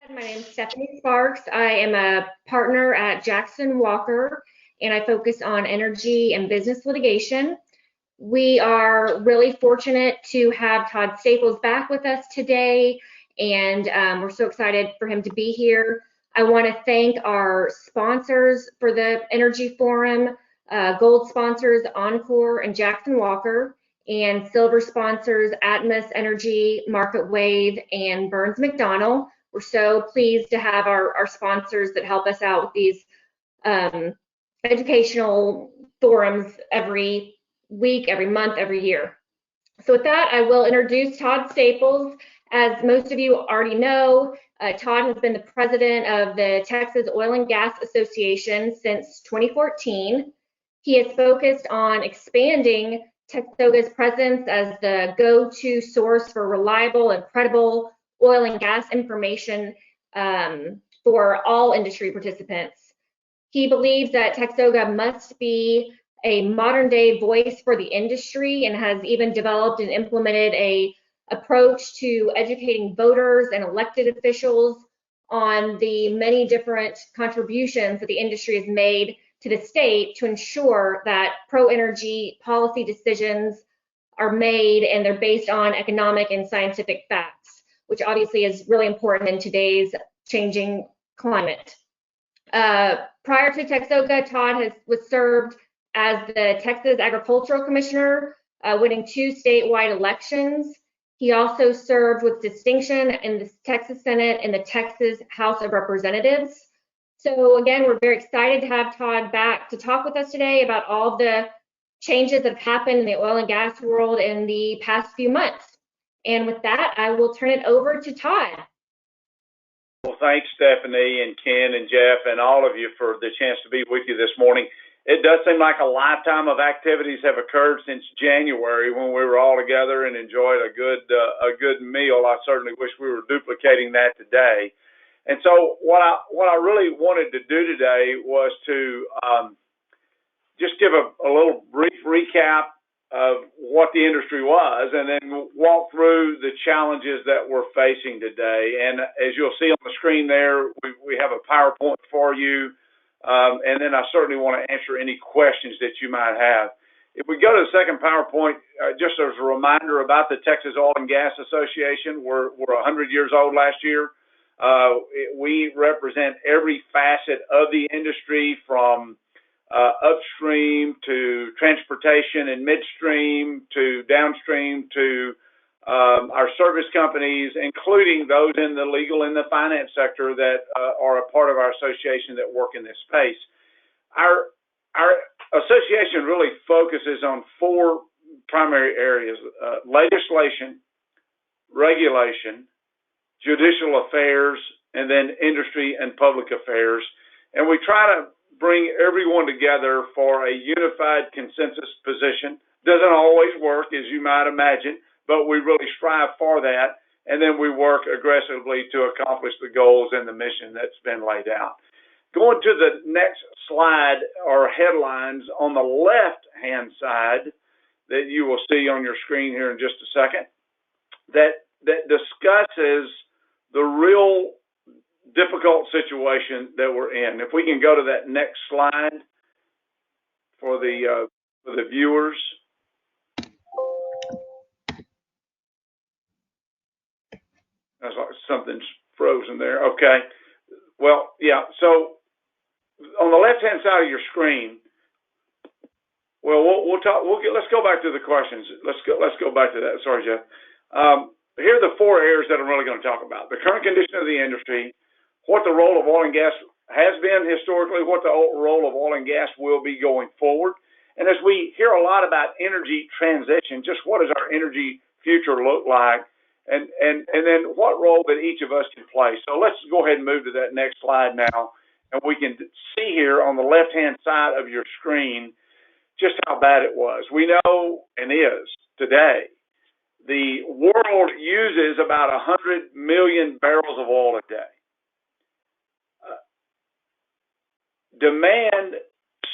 My name is Stephanie Sparks. I am a partner at Jackson Walker, and I focus on energy and business litigation. We are really fortunate to have Todd Staples back with us today, and we're so excited for him to be here. I want to thank our sponsors for the Energy Forum, gold sponsors Encore and Jackson Walker, and silver sponsors Atmos Energy, Market Wave, and Burns McDonnell. We're so pleased to have our sponsors that help us out with these um, educational forums every week, every month, every year. So with that, I will introduce Todd Staples. As most of you already know, Todd has been the president of the Texas Oil and Gas Association since 2014. He has focused on expanding Texoga's presence as the go-to source for reliable and credible oil and gas information for all industry participants. He believes that Texoga must be a modern day voice for the industry and has even developed and implemented a approach to educating voters and elected officials on the many different contributions that the industry has made to the state to ensure that pro-energy policy decisions are made and they're based on economic and scientific facts, which obviously is really important in today's changing climate. Prior to Texoga, Todd was served as the Texas Agricultural Commissioner, winning 2 statewide elections. He also served with distinction in the Texas Senate and the Texas House of Representatives. So again, we're very excited to have Todd back to talk with us today about all the changes that have happened in the oil and gas world in the past few months. And with that, I will turn it over to Todd. Well, thanks, Stephanie and Ken and Jeff and all of you for the chance to be with you this morning. It does seem like a lifetime of activities have occurred since January when we were all together and enjoyed a good meal. I certainly wish we were duplicating that today. And so what I really wanted to do today was to just give a little brief recap of what the industry was and then walk through the challenges that we're facing today. And as you'll see on the screen there, we have a PowerPoint for you. And then I certainly want to answer any questions that you might have. If we go to the second PowerPoint, just as a reminder about the Texas Oil and Gas Association, we're 100 years old last year. We represent every facet of the industry from upstream to transportation and midstream to downstream to our service companies, including those in the legal and the finance sector that are a part of our association that work in this space. Our association really focuses on 4 primary areas: legislation, regulation, judicial affairs, and then industry and public affairs. And we try to bring everyone together for a unified consensus position. Doesn't always work, as you might imagine, but we really strive for that. And then we work aggressively to accomplish the goals and the mission that's been laid out. Going to the next slide are headlines on the left-hand side that you will see on your screen here in just a second that discusses the real difficult situation that we're in. If we can go to that next slide for the viewers. That's like something's frozen there. Okay. Well, yeah. So on the left-hand side of your screen, well, we'll talk. Let's go back to the questions. Let's go back to that. Sorry, Jeff. Here are the 4 areas that I'm really going to talk about: the current condition of the industry, what the role of oil and gas has been historically, what the role of oil and gas will be going forward. And as we hear a lot about energy transition, just what does our energy future look like? And then what role that each of us can play. So let's go ahead and move to that next slide now. And we can see here on the left-hand side of your screen just how bad it was. We know, and is today, the world uses about 100 million barrels of oil a day. Demand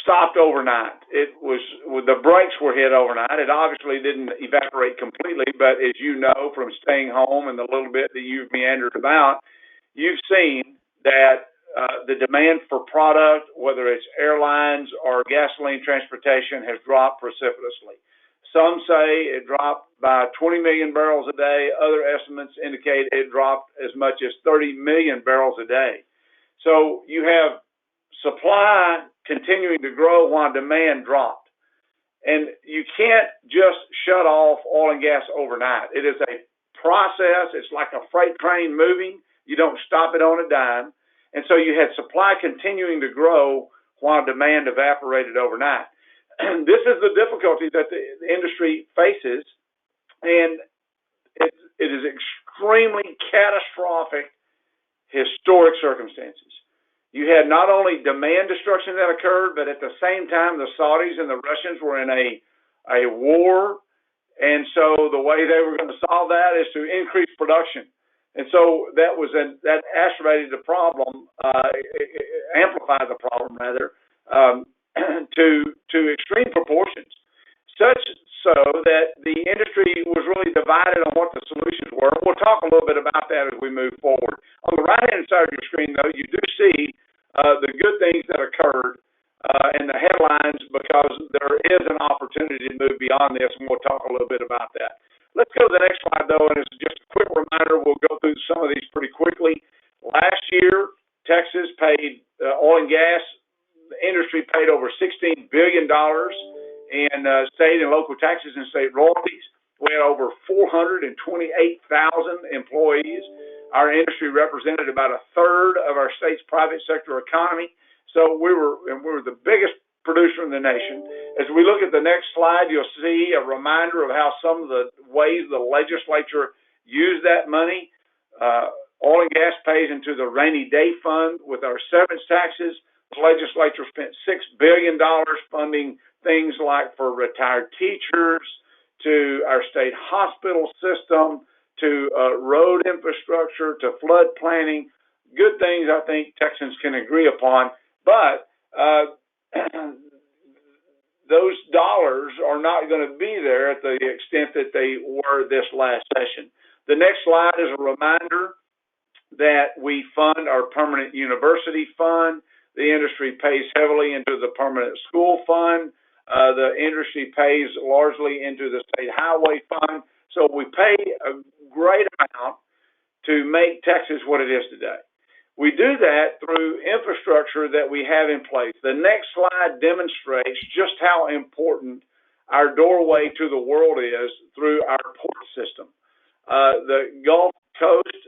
stopped overnight. The brakes were hit overnight. It obviously didn't evaporate completely, but as you know from staying home and the little bit that you've meandered about, you've seen that the demand for product, whether it's airlines or gasoline transportation, has dropped precipitously. Some say it dropped by 20 million barrels a day. Other estimates indicate it dropped as much as 30 million barrels a day. So you have supply continuing to grow while demand dropped. And you can't just shut off oil and gas overnight. It is a process. It's like a freight train moving. You don't stop it on a dime. And so you had supply continuing to grow while demand evaporated overnight. This is the difficulty that the industry faces, and it is extremely catastrophic, historic circumstances. You had not only demand destruction that occurred, but at the same time, the Saudis and the Russians were in a war, and so the way they were going to solve that is to increase production. And so that exacerbated the problem, amplified the problem rather, to extreme proportions, such so that the industry was really divided on what the solutions were. We'll talk a little bit about that as we move forward. On the right-hand side of your screen, though, you do see the good things that occurred in the headlines, because there is an opportunity to move beyond this, and we'll talk a little bit about that. Let's go to the next slide, though, and it's just a quick reminder. We'll go through some of these pretty quickly. Last year, Texas paid oil and gas. The industry paid over $16 billion in state and local taxes and state royalties. We had over 428,000 employees. Our industry represented about a third of our state's private sector economy. So we were the biggest producer in the nation. As we look at the next slide, you'll see a reminder of how some of the ways the legislature used that money. Oil and gas pays into the rainy day fund with our severance taxes. The legislature spent $6 billion funding things like for retired teachers, to our state hospital system, to road infrastructure, to flood planning. Good things I think Texans can agree upon, but those dollars are not going to be there at the extent that they were this last session. The next slide is a reminder that we fund our permanent university fund. The industry pays heavily into the permanent school fund. The industry pays largely into the state highway fund. So we pay a great amount to make Texas what it is today. We do that through infrastructure that we have in place. The next slide demonstrates just how important our doorway to the world is through our port system. The Gulf Coast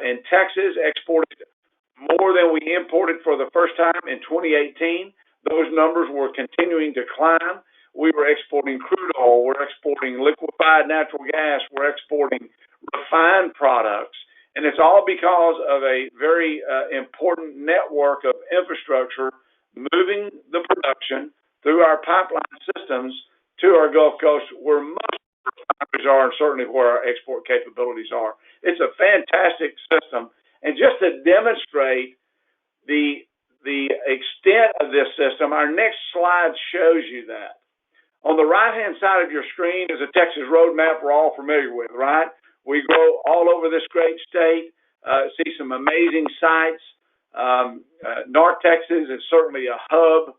in Texas exported more than we imported for the first time in 2018. Those numbers were continuing to climb. We were exporting crude oil. We're exporting liquefied natural gas. We're exporting refined products. And it's all because of a very important network of infrastructure moving the production through our pipeline systems to our Gulf Coast, where most of our refineries are, and certainly where our export capabilities are. It's a fantastic system. And just to demonstrate the extent of this system, our next slide shows you that. On the right-hand side of your screen is a Texas roadmap we're all familiar with, right? We go all over this great state, see some amazing sites. North Texas is certainly a hub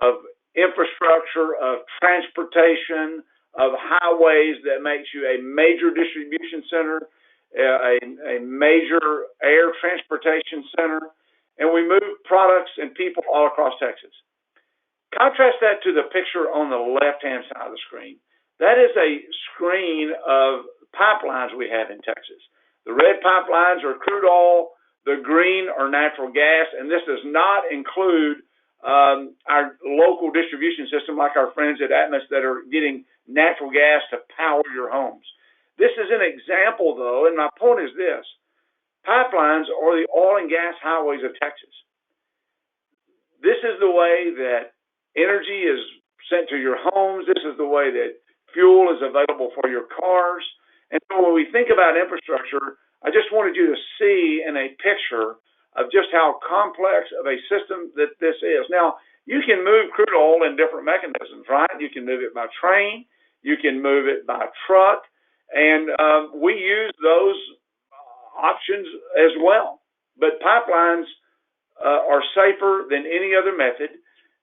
of infrastructure, of transportation, of highways that makes you a major distribution center, a major air transportation center, and we move products and people all across Texas. Contrast that to the picture on the left-hand side of the screen. That is a screen of pipelines we have in Texas. The red pipelines are crude oil, the green are natural gas, and this does not include our local distribution system like our friends at Atmos that are getting natural gas to power your homes. This is an example, though, and my point is this. Pipelines are the oil and gas highways of Texas. This is the way that energy is sent to your homes. This is the way that fuel is available for your cars. And so when we think about infrastructure, I just wanted you to see in a picture of just how complex of a system that this is. Now, you can move crude oil in different mechanisms, right? You can move it by train. You can move it by truck. And we use those options as well. But pipelines are safer than any other method?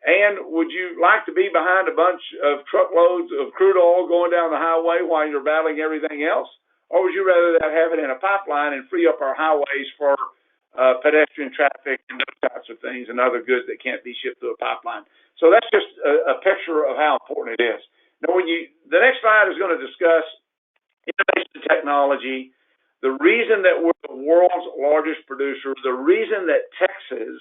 And would you like to be behind a bunch of truckloads of crude oil going down the highway while you're battling everything else? Or would you rather that have it in a pipeline and free up our highways for pedestrian traffic and those types of things and other goods that can't be shipped through a pipeline? So that's just a picture of how important it is. Now, the next slide is going to discuss innovation technology, the reason that we're the world's largest producer, the reason that Texas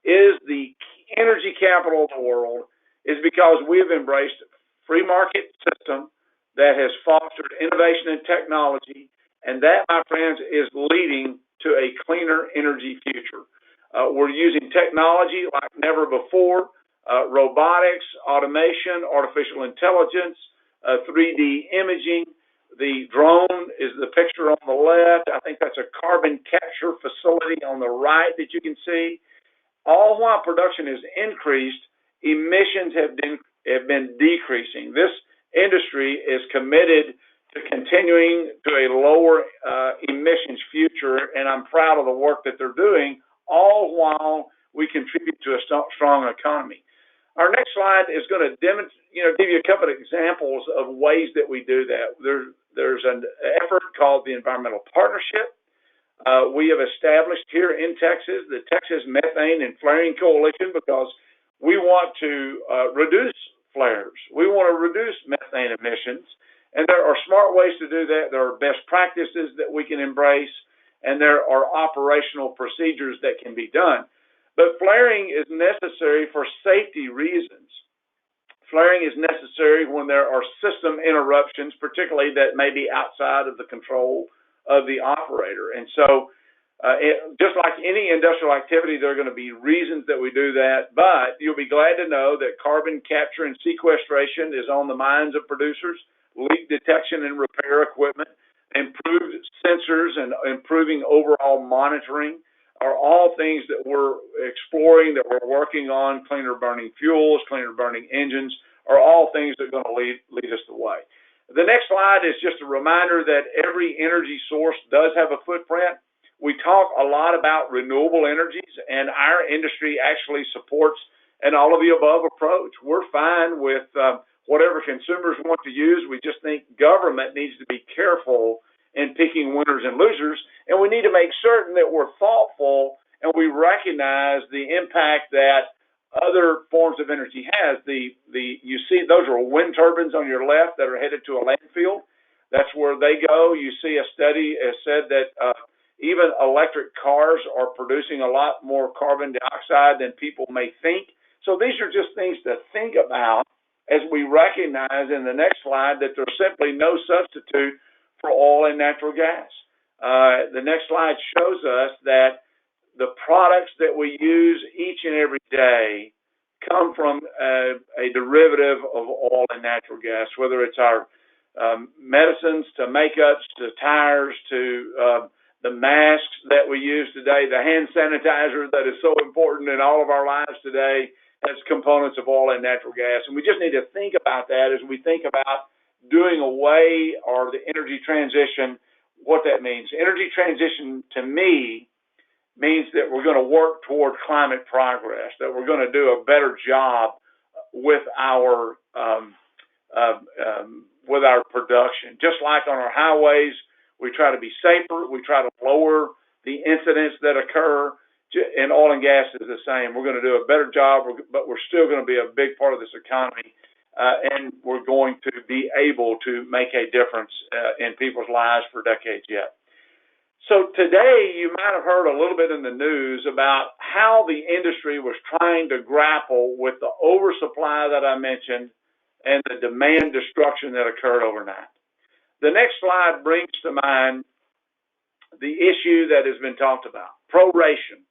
is the energy capital of the world is because we have embraced a free market system that has fostered innovation and technology, and that, my friends, is leading to a cleaner energy future. We're using technology like never before, robotics, automation, artificial intelligence, 3D imaging. The drone is the picture on the left. I think that's a carbon capture facility on the right that you can see. All while production has increased, emissions have been decreasing. This industry is committed to continuing to a lower emissions future, and I'm proud of the work that they're doing, all while we contribute to a strong economy. Our next slide is going to give you a couple of examples of ways that we do that. There's an effort called the Environmental Partnership. We have established here in Texas the Texas Methane and Flaring Coalition because we want to reduce flares. We want to reduce methane emissions, and there are smart ways to do that. There are best practices that we can embrace, and there are operational procedures that can be done. But flaring is necessary for safety reasons. Flaring is necessary when there are system interruptions, particularly that may be outside of the control of the operator. And so just like any industrial activity, there are going to be reasons that we do that, but you'll be glad to know that carbon capture and sequestration is on the minds of producers, leak detection and repair equipment, improved sensors and improving overall monitoring are all things that we're exploring, that we're working on. Cleaner burning fuels, cleaner burning engines are all things that are going to lead us the way. The next slide is just a reminder that every energy source does have a footprint. We talk a lot about renewable energies, and our industry actually supports an all-of-the-above approach. We're fine with whatever consumers want to use. We just think government needs to be careful in picking winners and losers, and we need to make certain that we're thoughtful and we recognize the impact that other forms of energy has. You see those are wind turbines on your left that are headed to a landfill. That's where they go. You see a study has said that even electric cars are producing a lot more carbon dioxide than people may think. So these are just things to think about as we recognize in the next slide that there's simply no substitute for oil and natural gas. The next slide shows us that the products that we use each and every day come from a derivative of oil and natural gas, whether it's our medicines to makeups to tires to the masks that we use today, the hand sanitizer that is so important in all of our lives today has components of oil and natural gas. And we just need to think about that as we think about doing away or the energy transition, what that means. Energy transition to me means that we're going to work toward climate progress, that we're going to do a better job with our production. Just like on our highways, we try to be safer, we try to lower the incidents that occur, and oil and gas is the same. We're going to do a better job, but we're still going to be a big part of this economy. And we're going to be able to make a difference in people's lives for decades yet. So today, you might have heard a little bit in the news about how the industry was trying to grapple with the oversupply that I mentioned and the demand destruction that occurred overnight. The next slide brings to mind the issue that has been talked about, proration.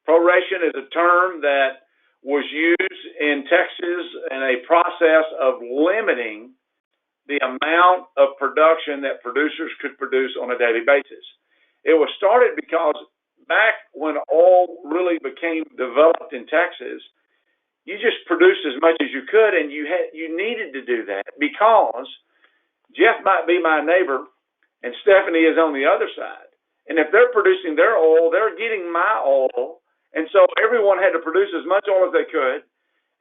Proration is a term that was used in Texas in a process of limiting the amount of production that producers could produce on a daily basis. It was started because back when oil really became developed in Texas, you just produced as much as you could, and you needed to do that because Jeff might be my neighbor and Stephanie is on the other side. And if they're producing their oil, they're getting my oil. And so everyone had to produce as much oil as they could,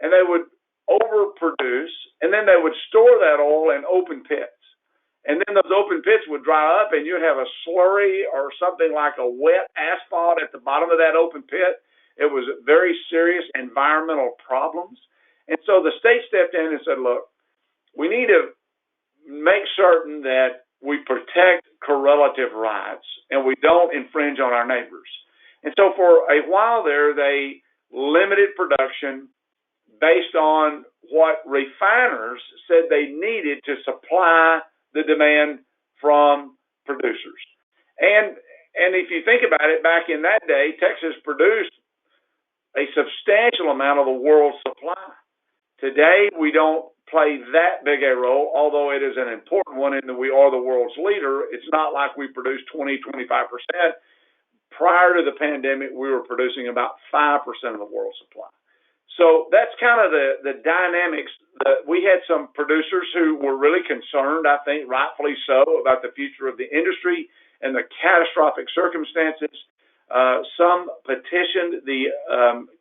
and they would overproduce, and then they would store that oil in open pits. And then those open pits would dry up, and you'd have a slurry or something like a wet asphalt at the bottom of that open pit. It was very serious environmental problems. And so the state stepped in and said, look, we need to make certain that we protect correlative rights and we don't infringe on our neighbors. And so for a while there, they limited production based on what refiners said they needed to supply the demand from producers. And if you think about it, back in that day, Texas produced a substantial amount of the world's supply. Today, we don't play that big a role, although it is an important one in that we are the world's leader. It's not like we produce 20, 25%. Prior to the pandemic, we were producing about 5% of the world's supply. So that's kind of the dynamics. We had some producers who were really concerned, I think rightfully so, about the future of the industry and the catastrophic circumstances. Some petitioned the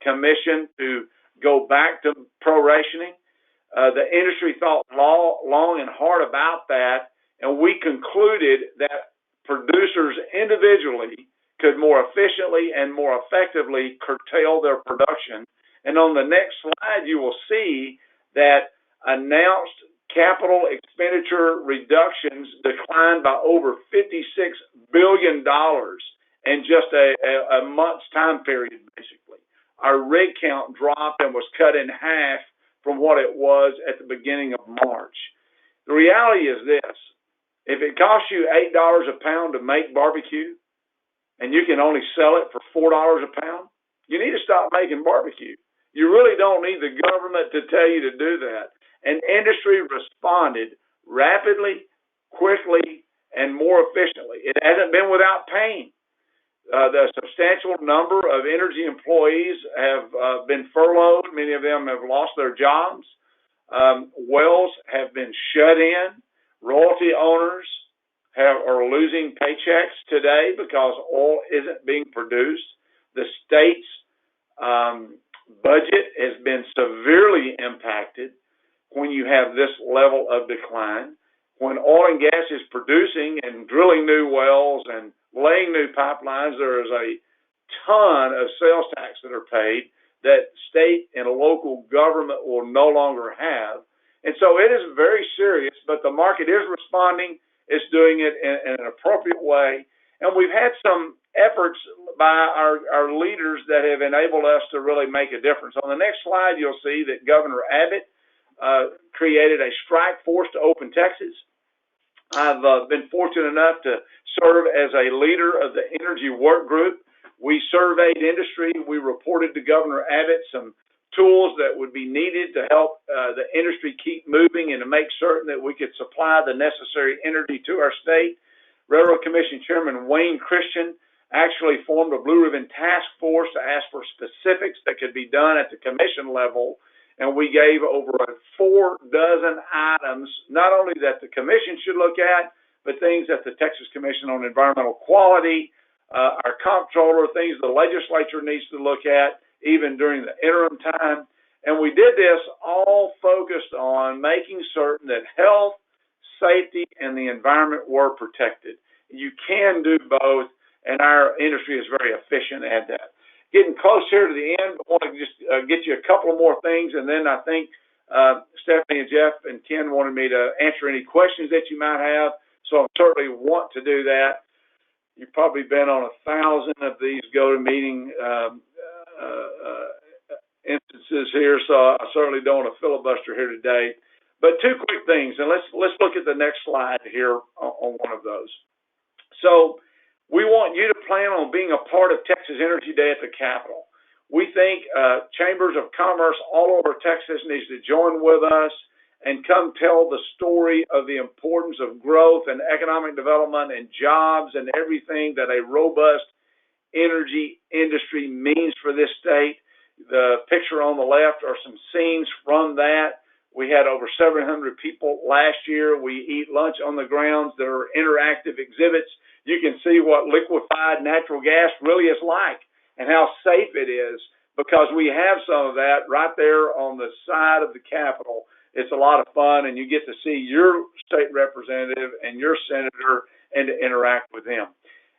commission to go back to prorationing. The industry thought long and hard about that, and we concluded that producers individually could more efficiently and more effectively curtail their production. And on the next slide, you will see that announced capital expenditure reductions declined by over $56 billion in just a month's time period, basically. Our rig count dropped and was cut in half from what it was at the beginning of March. The reality is this: if it costs you $8 a pound to make barbecue and you can only sell it for $4 a pound, you need to stop making barbecue. You really don't need the government to tell you to do that. And industry responded rapidly, quickly, and more efficiently. It hasn't been without pain. The substantial number of energy employees have been furloughed. Many of them have lost their jobs. Wells have been shut in. Royalty owners are losing paychecks today because oil isn't being produced. The state's budget has been severely impacted when you have this level of decline. When oil and gas is producing and drilling new wells and laying new pipelines, there is a ton of sales tax that are paid that state and local government will no longer have. And so it is very serious, but the market is responding. It's doing it in an appropriate way. And we've had some efforts by our leaders that have enabled us to really make a difference. On the next slide, you'll see that Governor Abbott created a strike force to open Texas. I've been fortunate enough to serve as a leader of the energy work group. We surveyed industry. We reported to Governor Abbott some tools that would be needed to help the industry keep moving and to make certain that we could supply the necessary energy to our state. Railroad Commission Chairman Wayne Christian actually formed a Blue Ribbon Task Force to ask for specifics that could be done at the commission level. And we gave over 4 dozen items, not only that the commission should look at, but things that the Texas Commission on Environmental Quality, our comptroller, things the legislature needs to look at, even during the interim time. And we did this all focused on making certain that health, safety, and the environment were protected. You can do both, and our industry is very efficient at that. Getting close here to the end, I want to just get you a couple more things, and then I think Stephanie and Jeff and Ken wanted me to answer any questions that you might have, so I certainly want to do that. You've probably been on 1,000 of these go-to-meeting instances here, so I certainly don't want to filibuster here today. But 2 quick things, and let's look at the next slide here on one of those. So we want you to plan on being a part of Texas Energy Day at the Capitol. We think chambers of commerce all over Texas needs to join with us and come tell the story of the importance of growth and economic development and jobs and everything that a robust energy industry means for this state. The picture on the left are some scenes from that. We had over 700 people last year. We eat lunch on the grounds. There are interactive exhibits. You can see what liquefied natural gas really is like and how safe it is, because we have some of that right there on the side of the Capitol. It's a lot of fun, and you get to see your state representative and your senator and to interact with them.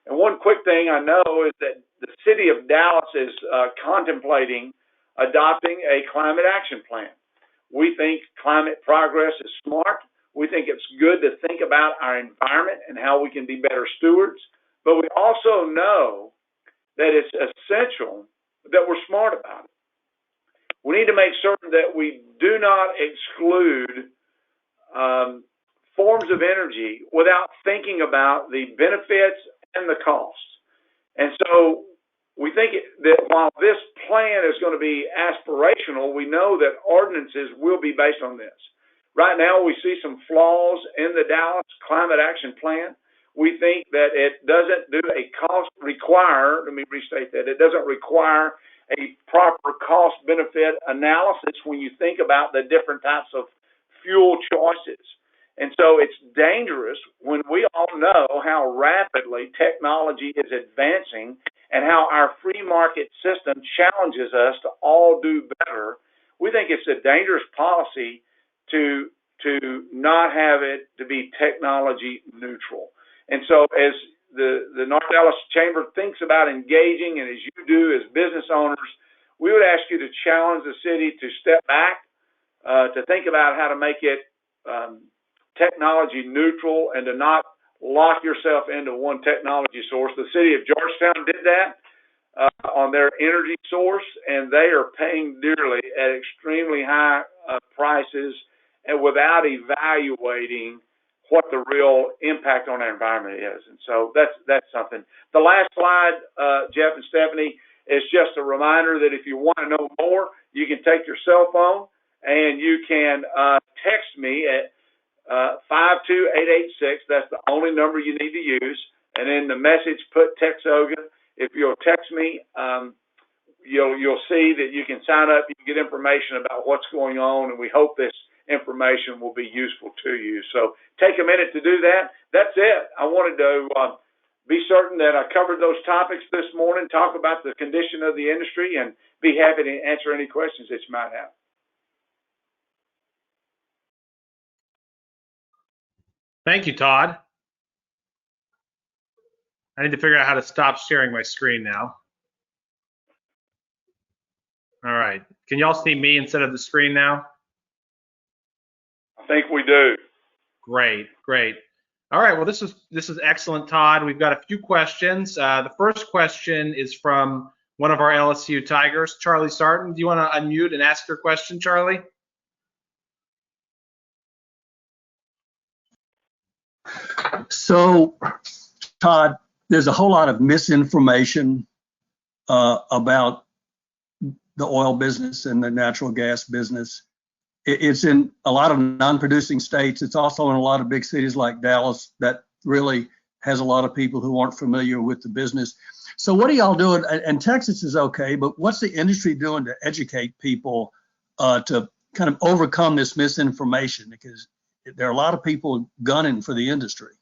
And one quick thing I know is that the city of Dallas is contemplating adopting a climate action plan. We think climate progress is smart. We think it's good to think about our environment and how we can be better stewards. But we also know that it's essential that we're smart about it. We need to make certain that we do not exclude forms of energy without thinking about the benefits and the costs. And so we think that while this plan is going to be aspirational, we know that ordinances will be based on this. Right now, we see some flaws in the Dallas Climate Action Plan. We think that it doesn't do a cost require, let me restate that, it doesn't require a proper cost-benefit analysis when you think about the different types of fuel choices. And so it's dangerous when we all know how rapidly technology is advancing and how our free market system challenges us to all do better. We think it's a dangerous policy to not have it to be technology neutral. And so as the North Dallas Chamber thinks about engaging, and as you do as business owners, we would ask you to challenge the city to step back, to think about how to make it technology neutral and to not lock yourself into one technology source. The city of Georgetown did that on their energy source, and they are paying dearly at extremely high prices and without evaluating what the real impact on our environment is. And so that's something. The last slide, Jeff and Stephanie, is just a reminder that if you want to know more, you can take your cell phone and you can text me at 52886. That's the only number you need to use. And in the message, put Texoga. If you'll text me, you'll see that you can sign up. You can get information about what's going on, and we hope this information will be useful to you. So take a minute to do that. That's it. I wanted to be certain that I covered those topics this morning, talk about the condition of the industry, and be happy to answer any questions that you might have. Thank you, Todd. I need to figure out how to stop sharing my screen now. All right. Can y'all see me instead of the screen now? I think we do. Great, great. All right. Well, this is excellent, Todd. We've got a few questions. The first question is from one of our LSU Tigers, Charlie Sarton. Do you want to unmute and ask your question, Charlie? So, Todd, there's a whole lot of misinformation about the oil business and the natural gas business. It's in a lot of non-producing states. It's also in a lot of big cities like Dallas that really has a lot of people who aren't familiar with the business. So what are y'all doing? And Texas is okay, but what's the industry doing to educate people to kind of overcome this misinformation? Because there are a lot of people gunning for the industry.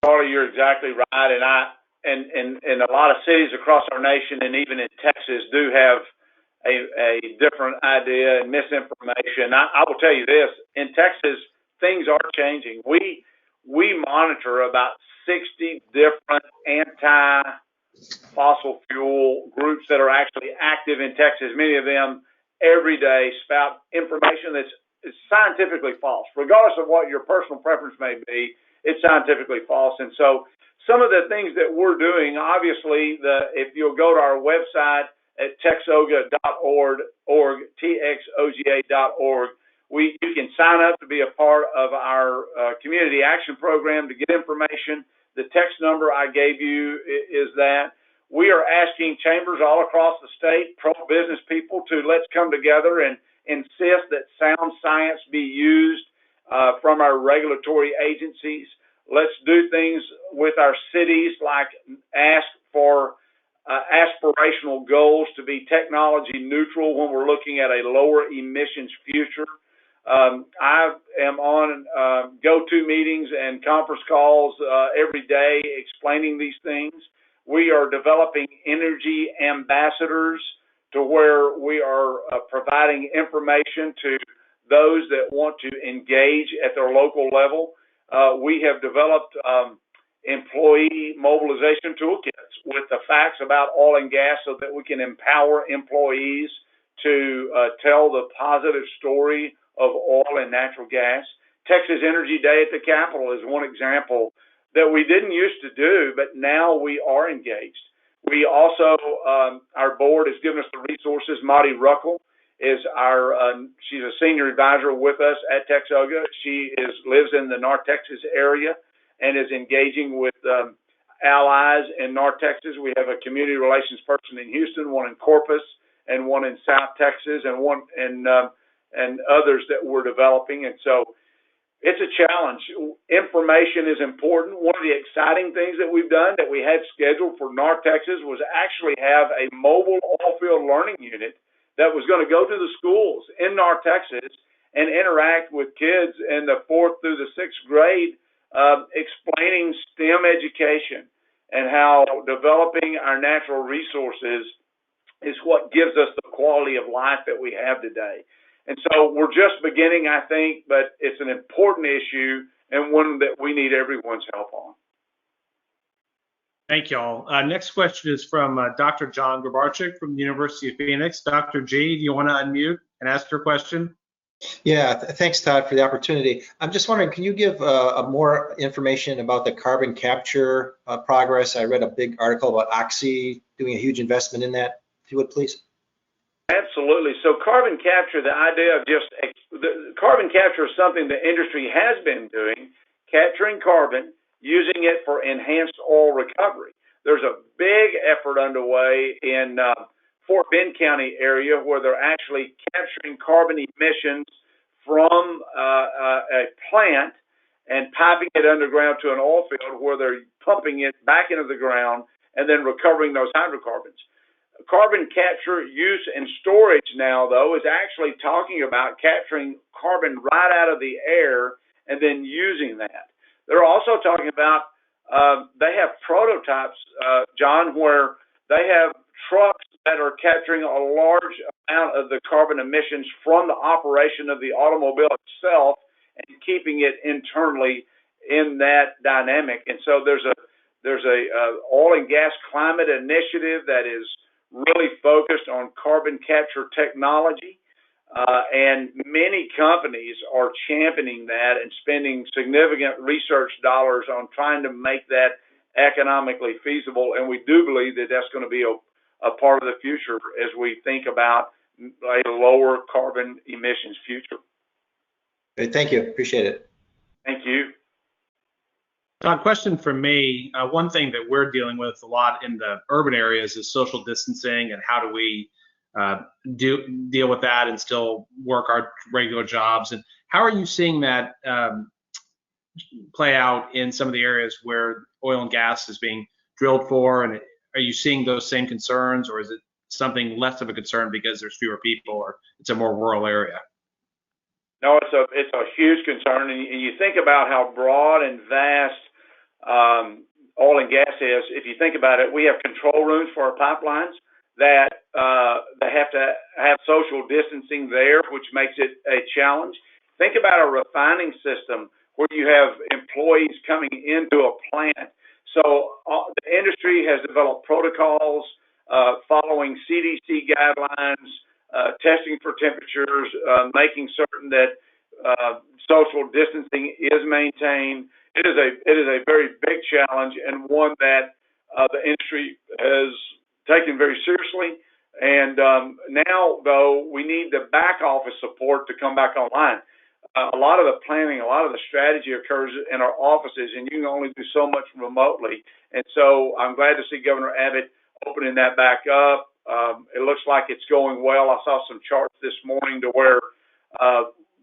Charlie, you're exactly right, and a lot of cities across our nation, and even in Texas, do have a different idea and misinformation. I will tell you this: in Texas, things are changing. We monitor about 60 different anti-fossil fuel groups that are actually active in Texas. Many of them every day spout information that's scientifically false, regardless of what your personal preference may be. It's scientifically false. And so some of the things that we're doing, obviously, if you'll go to our website at texoga.org, txoga.org, you can sign up to be a part of our community action program to get information. The text number I gave you is that. We are asking chambers all across the state, pro-business people, to let's come together and insist that sound science be used from our regulatory agencies. Let's do things with our cities like ask for aspirational goals to be technology neutral when we're looking at a lower emissions future. I am on go-to meetings and conference calls every day explaining these things. We are developing energy ambassadors to where we are providing information to those that want to engage at their local level. We have developed employee mobilization toolkits with the facts about oil and gas so that we can empower employees to tell the positive story of oil and natural gas. Texas Energy Day at the Capitol is one example that we didn't used to do, but now we are engaged. We also, our board has given us the resources. Marty Ruckel is she's a senior advisor with us at Texoga. She lives in the North Texas area and is engaging with allies in North Texas. We have a community relations person in Houston, one in Corpus, and one in South Texas, and one and others that we're developing. And so it's a challenge. Information is important. One of the exciting things that we've done that we had scheduled for North Texas was actually have a mobile oil field learning unit that was going to go to the schools in North Texas and interact with kids in the 4th through the 6th grade, explaining STEM education and how developing our natural resources is what gives us the quality of life that we have today. And so we're just beginning, I think, but it's an important issue and one that we need everyone's help on. Thank you all. Next question is from Dr. John Grabarczyk from the University of Phoenix. Dr. G, do you want to unmute and ask your question? Yeah, thanks, Todd, for the opportunity. I'm just wondering, can you give more information about the carbon capture progress? I read a big article about Oxy doing a huge investment in that, if you would, please. Absolutely. So carbon capture, the idea of carbon capture is something the industry has been doing, capturing carbon, using it for enhanced oil recovery. There's a big effort underway in Fort Bend County area where they're actually capturing carbon emissions from a plant and piping it underground to an oil field where they're pumping it back into the ground and then recovering those hydrocarbons. Carbon capture, use, and storage now, though, is actually talking about capturing carbon right out of the air and then using that. They're also talking about, they have prototypes, John, where they have trucks that are capturing a large amount of the carbon emissions from the operation of the automobile itself and keeping it internally in that dynamic. And so there's a oil and gas climate initiative that is really focused on carbon capture technology, and many companies are championing that and spending significant research dollars on trying to make that economically feasible. And we do believe that that's going to be a part of the future as we think about a lower carbon emissions future. Great, thank you. Appreciate it. Thank you. Todd, question for me. One thing that we're dealing with a lot in the urban areas is social distancing, and how do we deal with that and still work our regular jobs? And how are you seeing that play out in some of the areas where oil and gas is being drilled for? And are you seeing those same concerns, or is it something less of a concern because there's fewer people or it's a more rural area? No, it's a huge concern, and you think about how broad and vast oil and gas is. If you think about it, we have control rooms for our pipelines that they have to have social distancing there, which makes it a challenge. Think about a refining system where you have employees coming into a plant. So the industry has developed protocols following CDC guidelines, testing for temperatures, making certain that social distancing is maintained. It is a very big challenge, and one that the industry has taken very seriously. And now, though, we need the back office support to come back online. A lot of the planning, a lot of the strategy occurs in our offices, and you can only do so much remotely. And so I'm glad to see Governor Abbott opening that back up. It looks like it's going well. I saw some charts this morning to where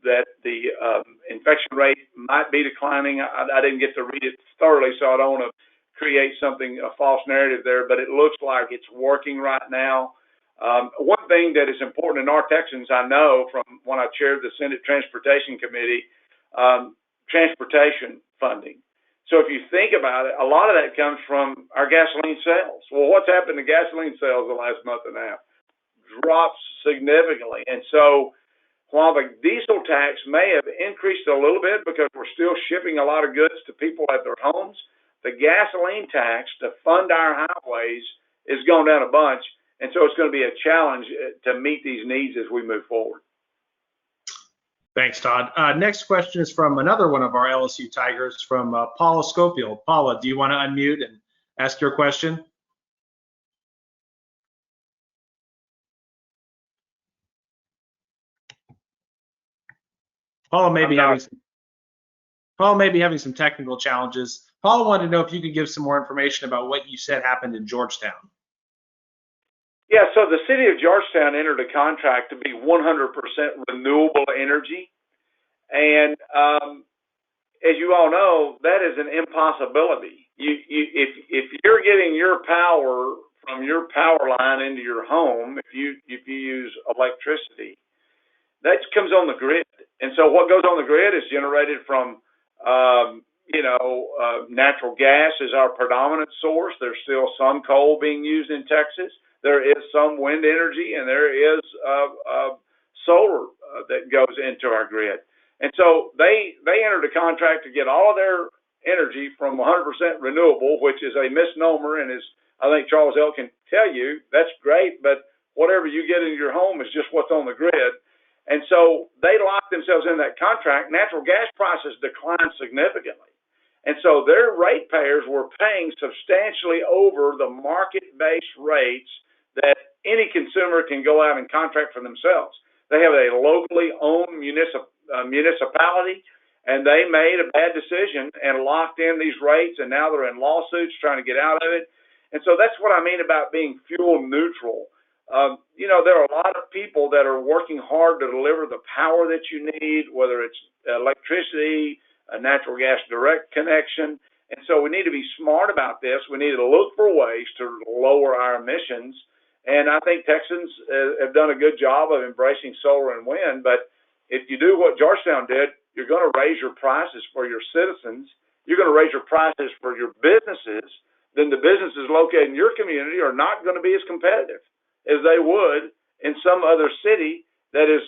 that the infection rate might be declining. I didn't get to read it thoroughly, so I don't want to create a false narrative there, but it looks like it's working right now. One thing that is important in North Texans, I know from when I chaired the Senate Transportation Committee, transportation funding. So if you think about it, a lot of that comes from our gasoline sales. Well, what's happened to gasoline sales the last month and a half? Drops significantly. And so while the diesel tax may have increased a little bit because we're still shipping a lot of goods to people at their homes, the gasoline tax to fund our highways is going down a bunch. And so it's going to be a challenge to meet these needs as we move forward. Thanks, Todd. Next question is from another one of our LSU Tigers, from Paula Schofield. Paula, do you want to unmute and ask your question? Paula may be having some technical challenges. Paula wanted to know if you could give some more information about what you said happened in Georgetown. Yeah, so the city of Georgetown entered a contract to be 100% renewable energy. And as you all know, that is an impossibility. If you're getting your power from your power line into your home, if you use electricity, that comes on the grid. And so what goes on the grid is generated from, natural gas is our predominant source. There's still some coal being used in Texas. There is some wind energy, and there is solar that goes into our grid. And so they entered a contract to get all of their energy from 100% renewable, which is a misnomer. And as I think Charles L. can tell you, that's great, but whatever you get into your home is just what's on the grid. And so they locked themselves in that contract. Natural gas prices declined significantly. And so their ratepayers were paying substantially over the market-based rates that any consumer can go out and contract for themselves. They have a locally owned municipality, and they made a bad decision and locked in these rates, and now they're in lawsuits trying to get out of it. And so that's what I mean about being fuel neutral. There are a lot of people that are working hard to deliver the power that you need, whether it's electricity, a natural gas direct connection. And so we need to be smart about this. We need to look for ways to lower our emissions. And I think Texans have done a good job of embracing solar and wind. But if you do what Georgetown did, you're going to raise your prices for your citizens. You're going to raise your prices for your businesses. Then the businesses located in your community are not going to be as competitive as they would in some other city that is,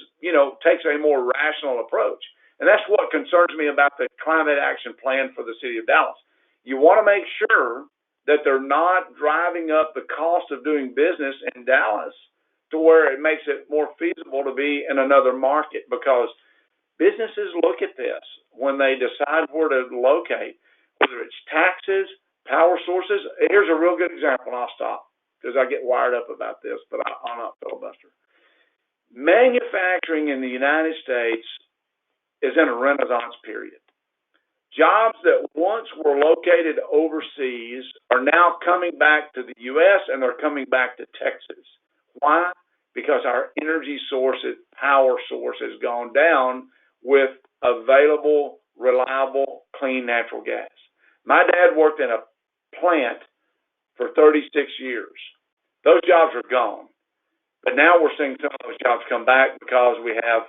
takes a more rational approach. And that's what concerns me about the climate action plan for the city of Dallas. You want to make sure that they're not driving up the cost of doing business in Dallas to where it makes it more feasible to be in another market, because businesses look at this when they decide where to locate, whether it's taxes, power sources. Here's a real good example, and I'll stop because I get wired up about this, but I'm not filibuster. Manufacturing in the United States is in a renaissance period. Jobs that once were located overseas are now coming back to the U.S. and they're coming back to Texas. Why? Because our energy sources, power source has gone down with available, reliable, clean natural gas. My dad worked in a plant for 36 years. Those jobs are gone. But now we're seeing some of those jobs come back because we have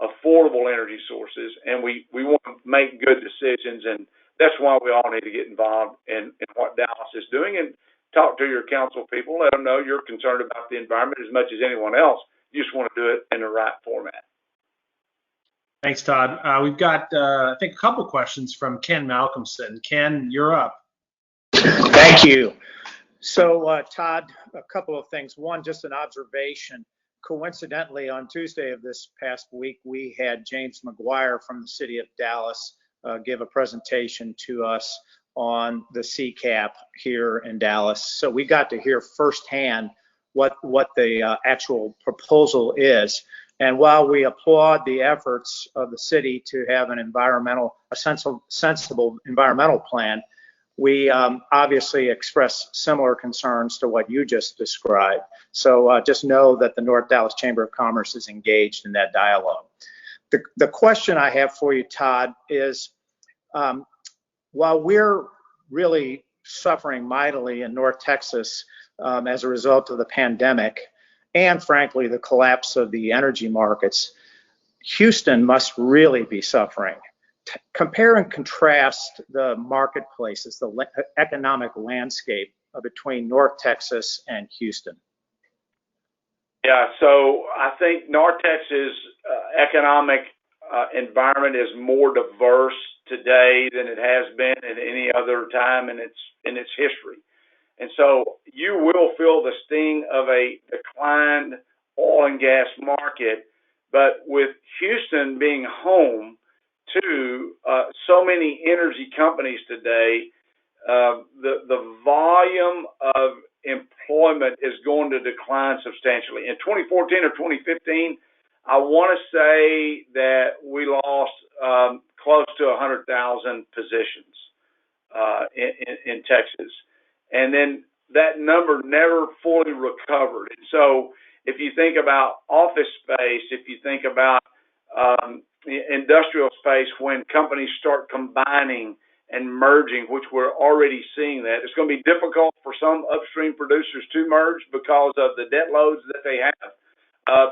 affordable energy sources, and we want to make good decisions, and that's why we all need to get involved in what Dallas is doing and talk to your council people, let them know you're concerned about the environment as much as anyone else. You just want to do it in the right format. Thanks, Todd. We've got, I think, a couple questions from Ken Malcolmson. Ken, you're up. Thank you. So, Todd, a couple of things. One, just an observation. Coincidentally, on Tuesday of this past week, we had James McGuire from the city of Dallas give a presentation to us on the CCAP here in Dallas. So we got to hear firsthand what the actual proposal is. And while we applaud the efforts of the city to have a sensible environmental plan, we obviously express similar concerns to what you just described. So just know that the North Dallas Chamber of Commerce is engaged in that dialogue. The question I have for you, Todd, is while we're really suffering mightily in North Texas as a result of the pandemic, and frankly, the collapse of the energy markets, Houston must really be suffering. Compare and contrast the marketplaces, the economic landscape between North Texas and Houston. Yeah, so I think North Texas economic environment is more diverse today than it has been at any other time in its history. And so you will feel the sting of a declined oil and gas market, but with Houston being home to so many energy companies today, the volume of employment is going to decline substantially. In 2014 or 2015, I want to say that we lost close to 100,000 positions in Texas. And then that number never fully recovered. And so if you think about office space, if you think about industrial space, when companies start combining and merging, which we're already seeing that, it's going to be difficult for some upstream producers to merge because of the debt loads that they have.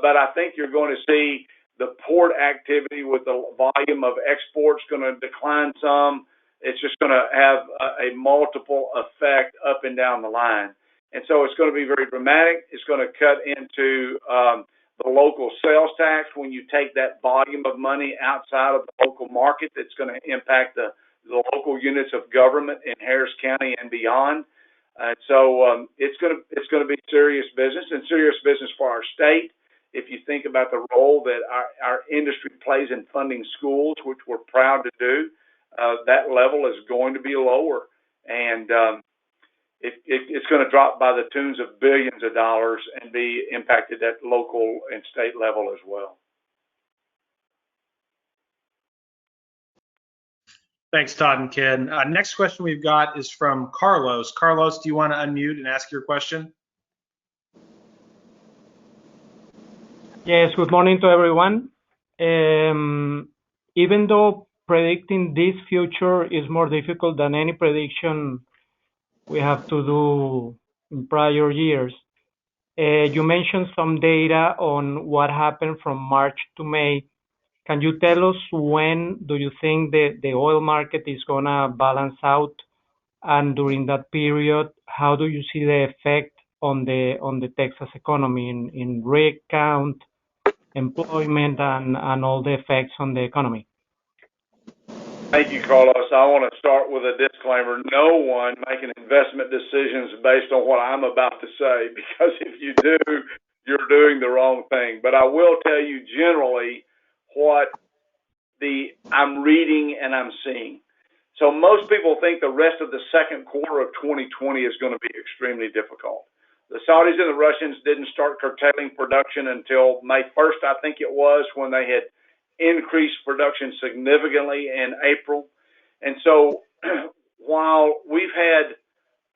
But I think you're going to see the port activity with the volume of exports going to decline some. It's just going to have a multiple effect up and down the line. And so it's going to be very dramatic. It's going to cut into the local sales tax when you take that volume of money outside of the local market. That's going to impact the local units of government in Harris County and beyond. So it's going to be serious business, and serious business for our state. If you think about the role that our industry plays in funding schools, which we're proud to do, that level is going to be lower, and it's going to drop by the tunes of billions of dollars and be impacted at local and state level as well. Thanks, Todd and Ken. Next question we've got is from Carlos. Carlos, do you want to unmute and ask your question? Yes, good morning to everyone. Even though predicting this future is more difficult than any prediction we have to do in prior years, you mentioned some data on what happened from March to May. Can you tell us when do you think the oil market is going to balance out? And during that period, how do you see the effect on the Texas economy in rig count, employment, and all the effects on the economy? Thank you, Carlos. I want to start with a disclaimer. No one making investment decisions based on what I'm about to say, because if you do, you're doing the wrong thing. But I will tell you generally what I'm reading and I'm seeing. So most people think the rest of the second quarter of 2020 is going to be extremely difficult. The Saudis and the Russians didn't start curtailing production until May 1st, I think it was, when they had increased production significantly in April. And so while we've had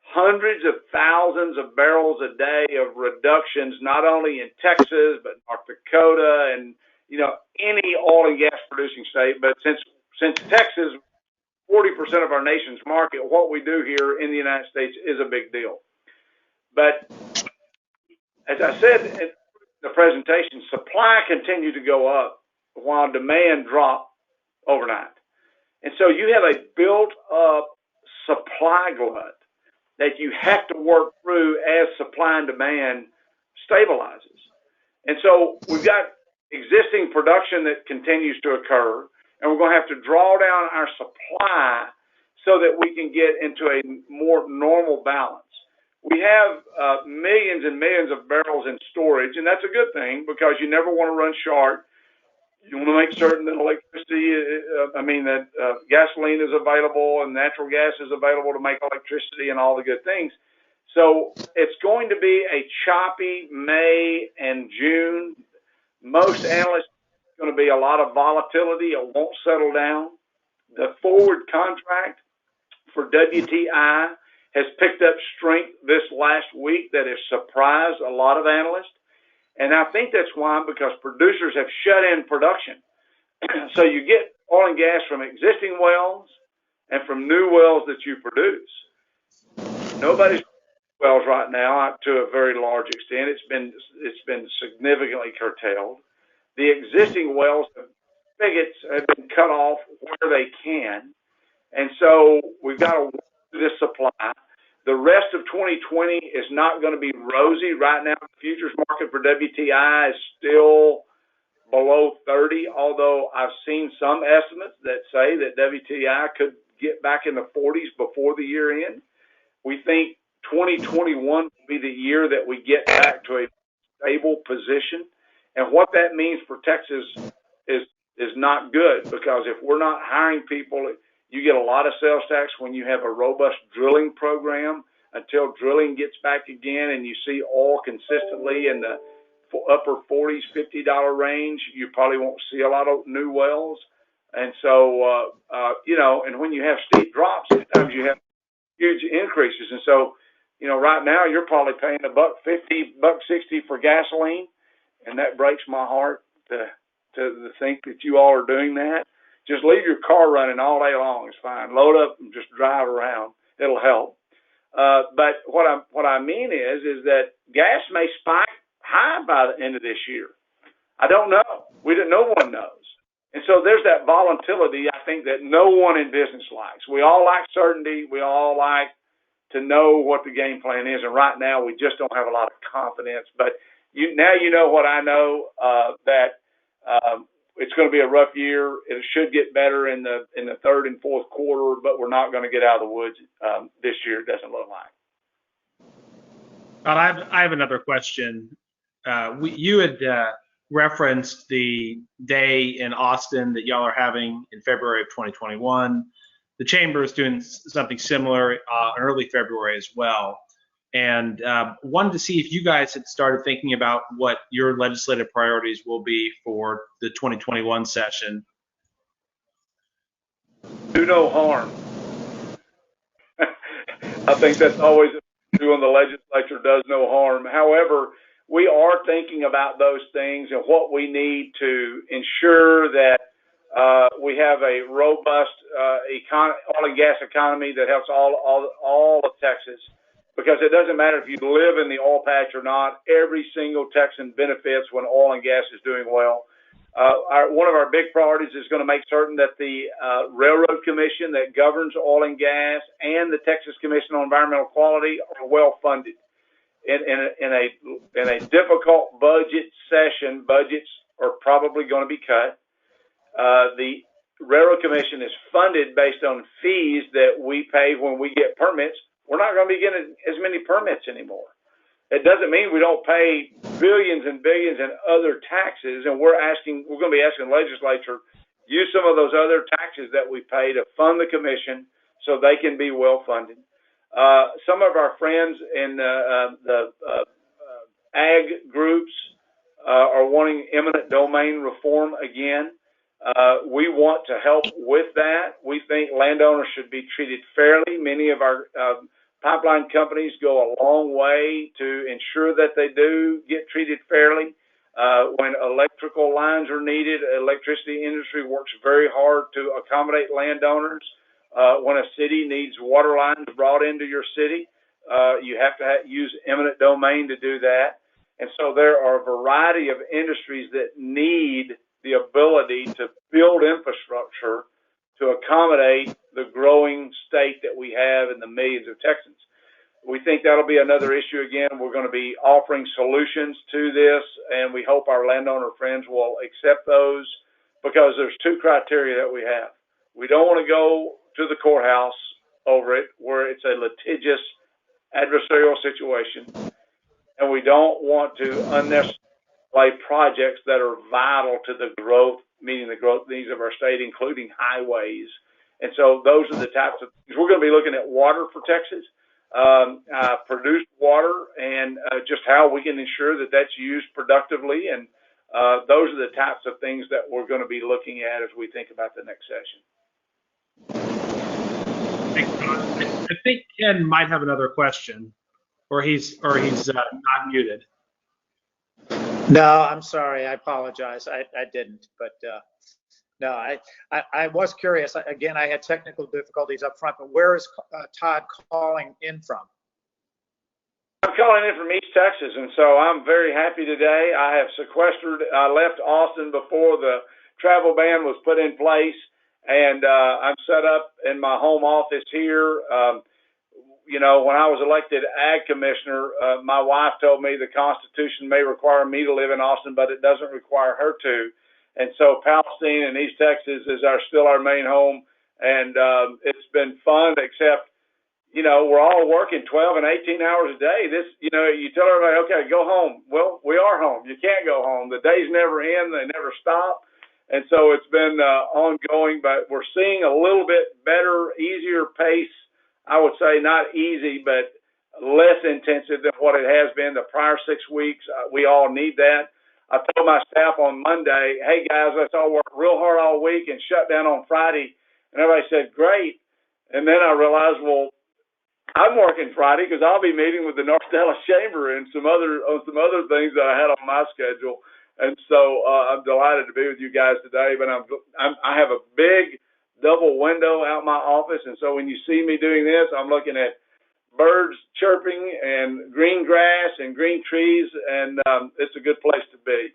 hundreds of thousands of barrels a day of reductions, not only in Texas, but North Dakota and, any oil and gas producing state, but since Texas, 40% of our nation's market, what we do here in the United States is a big deal. But as I said in the presentation, supply continued to go up while demand dropped overnight. And so you have a built-up supply glut that you have to work through as supply and demand stabilizes. And so we've got existing production that continues to occur, and we're going to have to draw down our supply so that we can get into a more normal balance. We have millions and millions of barrels in storage, and that's a good thing because you never want to run short. You want to make certain that gasoline is available and natural gas is available to make electricity and all the good things. So it's going to be a choppy May and June. Most analysts, it's going to be a lot of volatility. It won't settle down. The forward contract for WTI has picked up strength this last week that has surprised a lot of analysts. And I think that's why, because producers have shut in production. So you get oil and gas from existing wells and from new wells that you produce. Nobody's wells right now to a very large extent. It's been significantly curtailed. The existing wells, spigots have been cut off where they can, and so we've got to work through this supply. The rest of 2020 is not going to be rosy. Right now, the futures market for WTI is still below 30, although I've seen some estimates that say that WTI could get back in the 40s before the year end. We think 2021 will be the year that we get back to a stable position. And what that means for Texas is not good, because if we're not hiring people, you get a lot of sales tax when you have a robust drilling program. Until drilling gets back again and you see oil consistently in the upper 40s, $50 range, you probably won't see a lot of new wells. And so, and when you have steep drops, sometimes you have huge increases. And so, right now you're probably paying $1.50, $1.60 for gasoline, and that breaks my heart to think that you all are doing that. Just leave your car running all day long. It's fine. Load up and just drive around. It'll help. But what I mean is that gas may spike high by the end of this year. I don't know. No one knows. And so there's that volatility, I think, that no one in business likes. We all like certainty. We all like to know what the game plan is. And right now we just don't have a lot of confidence. But now you know what I know, that it's going to be a rough year. It should get better in the third and fourth quarter, but we're not going to get out of the woods this year. It doesn't look like. I have another question. You had referenced the day in Austin that y'all are having in February of 2021. The chamber is doing something similar in early February as well. And wanted to see if you guys had started thinking about what your legislative priorities will be for the 2021 session. Do no harm. I think that's always when the legislature does no harm. However, we are thinking about those things and what we need to ensure that we have a robust oil and gas economy that helps all of Texas. Because it doesn't matter if you live in the oil patch or not, every single Texan benefits when oil and gas is doing well. One of our big priorities is going to make certain that the Railroad Commission that governs oil and gas and the Texas Commission on Environmental Quality are well funded. In a difficult budget session, budgets are probably going to be cut. The Railroad Commission is funded based on fees that we pay when we get permits. We're not going to be getting as many permits anymore. It doesn't mean we don't pay billions and billions in other taxes, and we're going to be asking the legislature, use some of those other taxes that we pay to fund the commission so they can be well funded. Some of our friends in the ag groups are wanting eminent domain reform again. We want to help with that. We think landowners should be treated fairly. Many of our pipeline companies go a long way to ensure that they do get treated fairly. When electrical lines are needed, electricity industry works very hard to accommodate landowners. When a city needs water lines brought into your city, you have to use eminent domain to do that. And so there are a variety of industries that need the ability to build infrastructure to accommodate the growing state that we have and the millions of Texans. We think that'll be another issue again. We're going to be offering solutions to this, and we hope our landowner friends will accept those, because there's two criteria that we have. We don't want to go to the courthouse over it where it's a litigious adversarial situation, and we don't want to unnecessarily projects that are vital to the growth, meeting the growth needs of our state, including highways. And so those are the types of things. We're going to be looking at water for Texas, produced water, and just how we can ensure that that's used productively. And those are the types of things that we're going to be looking at as we think about the next session. I think Ken might have another question, or he's not muted. No, I'm sorry. I apologize. I didn't, but no, I was curious. Again, I had technical difficulties up front, but where is Todd calling in from? I'm calling in from East Texas, and so I'm very happy today. I have sequestered. I left Austin before the travel ban was put in place, and I'm set up in my home office here. You know, when I was elected ag commissioner, my wife told me the Constitution may require me to live in Austin, but it doesn't require her to. And so Palestine and East Texas is still our main home, and it's been fun, except, you know, we're all working 12 and 18 hours a day. This, you know, you tell everybody, okay, go home. Well, we are home. You can't go home. The days never end. They never stop. And so it's been ongoing, but we're seeing a little bit better, easier pace. I would say not easy, but less intensive than what it has been the prior 6 weeks. We all need that. I told my staff on Monday, hey guys, let's all work real hard all week and shut down on Friday. And everybody said, great. And then I realized, well, I'm working Friday because I'll be meeting with the North Dallas Chamber and some other things that I had on my schedule. And so I'm delighted to be with you guys today. But I have a big double window out my office, and so when you see me doing this, I'm looking at birds chirping and green grass and green trees, and it's a good place to be.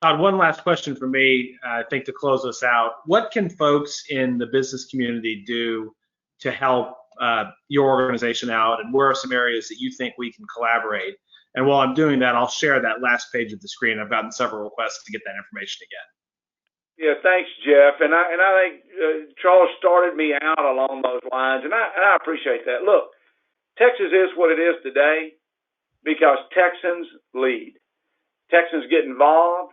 Todd, one last question for me, I think, to close us out. What can folks in the business community do to help your organization out, and where are some areas that you think we can collaborate? And while I'm doing that, I'll share that last page of the screen. I've gotten several requests to get that information again. Yeah, thanks, Jeff. And I think Charles started me out along those lines, and I appreciate that. Look, Texas is what it is today because Texans lead. Texans get involved.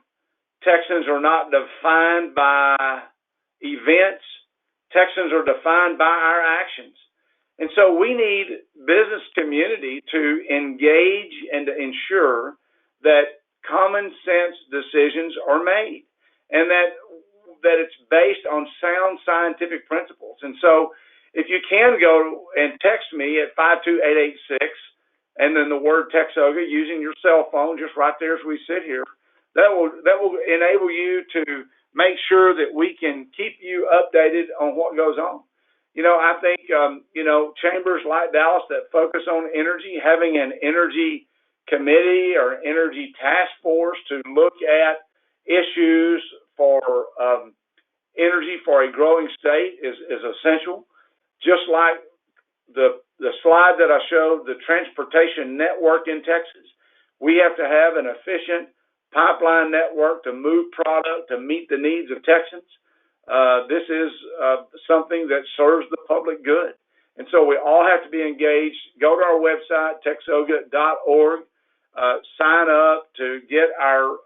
Texans are not defined by events. Texans are defined by our actions. And so we need business community to engage and to ensure that common sense decisions are made, and that it's based on sound scientific principles. And so if you can go and text me at 52886 and then the word Texoga using your cell phone just right there as we sit here, that will enable you to make sure that we can keep you updated on what goes on. You know, I think, you know, chambers like Dallas that focus on energy, having an energy committee or energy task force to look at issues for energy for a growing state is essential. Just like the slide that I showed, the transportation network in Texas, we have to have an efficient pipeline network to move product to meet the needs of Texans. This is something that serves the public good. And so we all have to be engaged. Go to our website, texoga.org, sign up to get our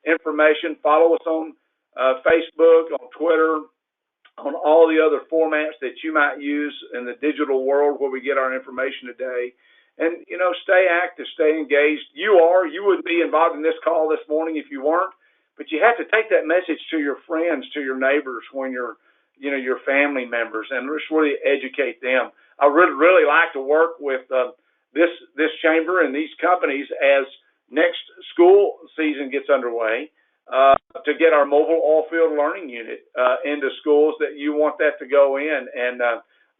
information. Follow us on Facebook, on Twitter, on all the other formats that you might use in the digital world where we get our information today. And, you know, stay active, stay engaged. You wouldn't be involved in this call this morning if you weren't. But you have to take that message to your friends, to your neighbors, when you're, you know, your family members, and just really educate them. I really like to work with this chamber and these companies as next school season gets underway to get our mobile oil field learning unit into schools that you want that to go in. And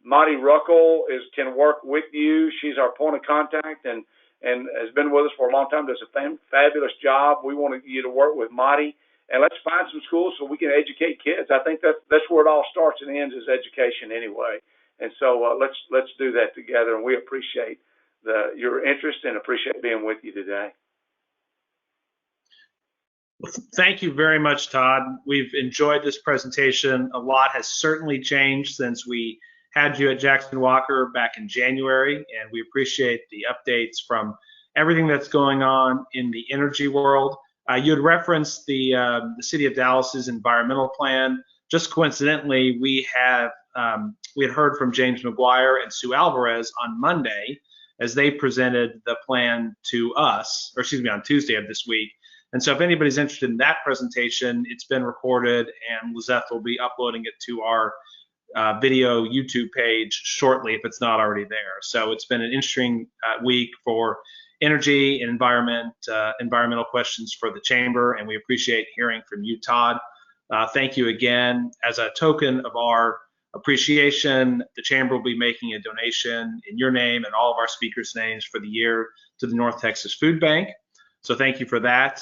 Monty Ruckel can work with you. She's our point of contact and has been with us for a long time, does a fabulous job. We want you to work with Monty, and let's find some schools so we can educate kids. I think that's where it all starts and ends, is education anyway. And so let's do that together, and we appreciate your interest and appreciate being with you today. Thank you very much, Todd. We've enjoyed this presentation. A lot has certainly changed since we had you at Jackson Walker back in January, and we appreciate the updates from everything that's going on in the energy world. You had referenced the City of Dallas's environmental plan. Just coincidentally, we had heard from James McGuire and Sue Alvarez on Monday as they presented the plan to us, or excuse me, on Tuesday of this week. And so if anybody's interested in that presentation, it's been recorded, and Lizeth will be uploading it to our video YouTube page shortly if it's not already there. So it's been an interesting week for energy and environmental questions for the chamber, and we appreciate hearing from you, Todd. Thank you again. As a token of our appreciation, the Chamber will be making a donation in your name and all of our speakers' names for the year to the North Texas Food Bank. So thank you for that.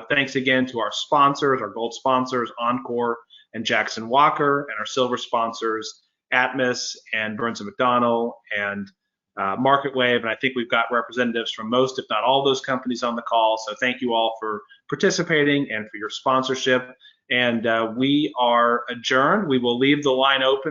Thanks again to our sponsors, our gold sponsors, Encore and Jackson Walker, and our silver sponsors, Atmos and Burns & McDonnell and MarketWave. And I think we've got representatives from most, if not all, those companies on the call. So thank you all for participating and for your sponsorship. And we are adjourned. We will leave the line open